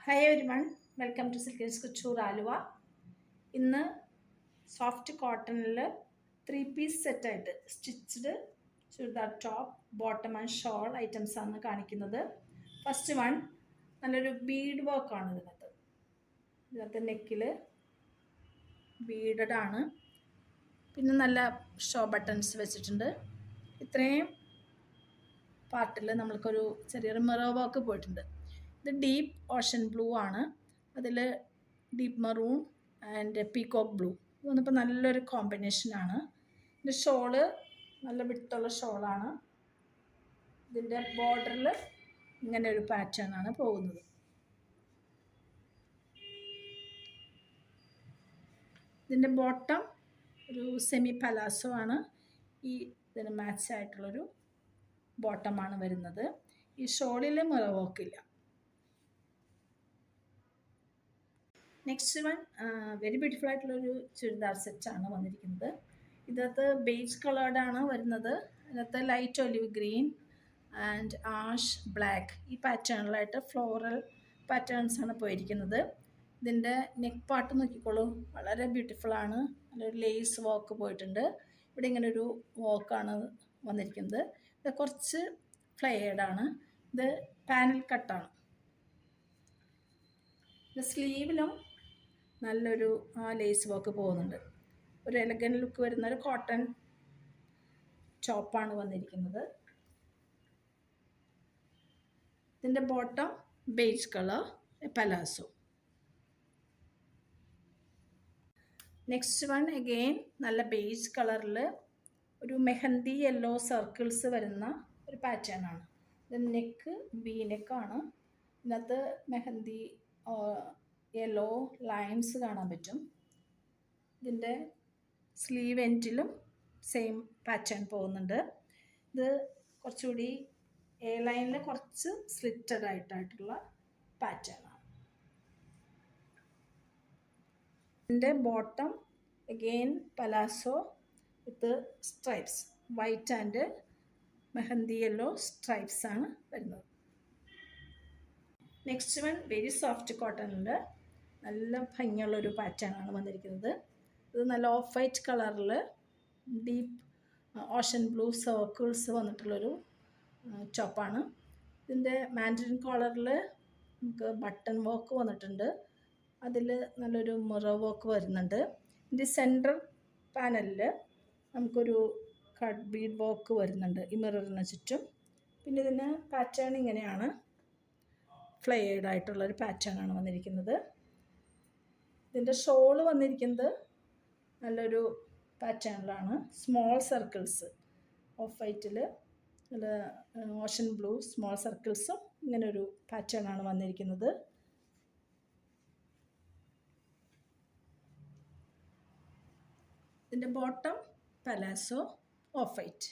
Hi everyone, welcome to Silkers Kuchoor Aluva. ഇന്ന് soft കോട്ടണിൽ 3 piece സെറ്റായിട്ട് stitched churidar top, bottom and shawl items ആണ് കാണിക്കുന്നത്. ഫസ്റ്റ് വൺ നല്ലൊരു ബീഡ് വർക്കാണ് ഇതിനകത്ത് നെക്കിൽ ബീഡഡ് ആണ്. പിന്നെ നല്ല ഷോ ബട്ടൺസ് വെച്ചിട്ടുണ്ട്. ഇത്രയും പാർട്ടിൽ നമ്മൾക്കൊരു ചെറിയൊരു മിറർ വർക്ക് പോയിട്ടുണ്ട്. ഇത് ഡീപ്പ് ഓഷൻ ബ്ലൂ ആണ്. അതിൽ deep maroon and peacock blue ഇത് വന്നപ്പോൾ നല്ലൊരു കോമ്പിനേഷനാണ്. ഇതിൻ്റെ ഷോള് നല്ല വിട്ടുള്ള ഷോളാണ്. ഇതിൻ്റെ ബോർഡറിൽ ഇങ്ങനെ ഒരു പാറ്റേൺ ആണ് പോകുന്നത്. ഇതിൻ്റെ ബോട്ടം ഒരു സെമി പലാസോ ആണ്. ഈ ഇതിന് മാച്ച് ആയിട്ടുള്ളൊരു ബോട്ടമാണ് വരുന്നത്. ഈ ഷോളിൽ മിറർ വർക്കില്ല. നെക്സ്റ്റ് വൺ വെരി ബ്യൂട്ടിഫുൾ ആയിട്ടുള്ളൊരു ചുരിദാർ സെറ്റാണ് വന്നിരിക്കുന്നത്. ഇതിനകത്ത് ബേജ് കളേർഡാണ് വരുന്നത്. അതിനകത്ത് light olive green and ash black ഈ പാറ്റേണിലായിട്ട് ഫ്ലോറൽ പാറ്റേൺസാണ് പോയിരിക്കുന്നത്. ഇതിൻ്റെ നെക്ക് പാർട്ട് നോക്കിക്കോളൂ, വളരെ ബ്യൂട്ടിഫുള്ളാണ്. നല്ലൊരു ലേസ് വർക്ക് പോയിട്ടുണ്ട്. ഇവിടെ ഇങ്ങനൊരു വർക്കാണ് വന്നിരിക്കുന്നത്. ഇത് കുറച്ച് ഫ്ലെയർഡാണ്. ഇത് പാനൽ കട്ടാണ്. ഇത് സ്ലീവിലും നല്ലൊരു ലേസ് വർക്ക് പോകുന്നുണ്ട്. ഒരു എലഗൻ ലുക്ക് വരുന്ന ഒരു കോട്ടൺ ടോപ്പാണ് വന്നിരിക്കുന്നത്. ഇതിൻ്റെ bottom beige colour palazzo. Next one again നല്ല ബേജ് കളറിൽ ഒരു മെഹന്തി യെല്ലോ സർക്കിൾസ് വരുന്ന ഒരു പാറ്റേൺ ആണ്. ഇത് നെക്ക് വി നെക്കാണ്. ഇതിനകത്ത് മെഹന്തി യെല്ലോ ലൈൻസ് കാണാൻ പറ്റും. ഇതിൻ്റെ സ്ലീവ് എൻഡിലും സെയിം പാറ്റേൺ പോകുന്നുണ്ട്. ഇത് കുറച്ചുകൂടി എ ലൈനിൽ കുറച്ച് സ്ലിറ്റഡ് ആയിട്ടുള്ള പാറ്റേൺ ആണ്. ഇതിൻ്റെ bottom again palazzo with stripes, white and mehndi yellow stripes ആണ് വരുന്നത്. നെക്സ്റ്റ് വൺ വെരി സോഫ്റ്റ് കോട്ടണിൽ നല്ല ഭംഗിയുള്ളൊരു പാറ്റേൺ ആണ് വന്നിരിക്കുന്നത്. ഇത് നല്ല ഓഫ് വൈറ്റ് കളറിൽ ഡീപ്പ് ഓഷൻ ബ്ലൂ സർക്കിൾസ് വന്നിട്ടുള്ളൊരു ടോപ്പാണ്. ഇതിൻ്റെ മാൻഡറിൻ കോളറിൽ നമുക്ക് ബട്ടൺ വർക്ക് വന്നിട്ടുണ്ട്. അതിൽ നല്ലൊരു മിറർ വർക്ക് വരുന്നുണ്ട്. ഇതിൻ്റെ സെൻട്രൽ പാനലിൽ നമുക്കൊരു കട്ട് ബീഡ് വർക്ക് വരുന്നുണ്ട് ഈ മിററിന് ചുറ്റും. പിന്നെ ഇതിന് പാറ്റേൺ ഇങ്ങനെയാണ്, ഫ്ലെയർഡ് ആയിട്ടുള്ളൊരു പാറ്റേൺ ആണ് വന്നിരിക്കുന്നത്. ഇതിൻ്റെ ഷോള് വന്നിരിക്കുന്നത് നല്ലൊരു പാറ്റേണിലാണ്. സ്മോൾ സർക്കിൾസ് ഓഫ് വൈറ്റിൽ നല്ല ഓഷൻ ബ്ലൂ സ്മോൾ സർക്കിൾസും ഇങ്ങനൊരു പാറ്റേൺ ആണ് വന്നിരിക്കുന്നത്. ഇതിൻ്റെ ബോട്ടം പലാസോ ഓഫ് വൈറ്റ്.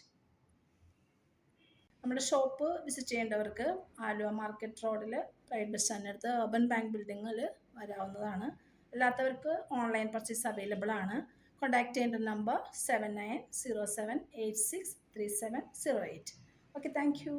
നമ്മുടെ ഷോപ്പ് വിസിറ്റ് ചെയ്യേണ്ടവർക്ക് ആലുവ മാർക്കറ്റ് റോഡിൽ പ്രൈഡ് ബസ് സ്റ്റാൻഡിനടുത്ത് അർബൻ ബാങ്ക് ബിൽഡിങ്ങിൽ വരാവുന്നതാണ്. അല്ലാത്തവർക്ക് ഓൺലൈൻ പർച്ചേസ് അവൈലബിൾ ആണ്. കോൺടാക്ട് ചെയ്യേണ്ട നമ്പർ 7907863708. Okay, thank you.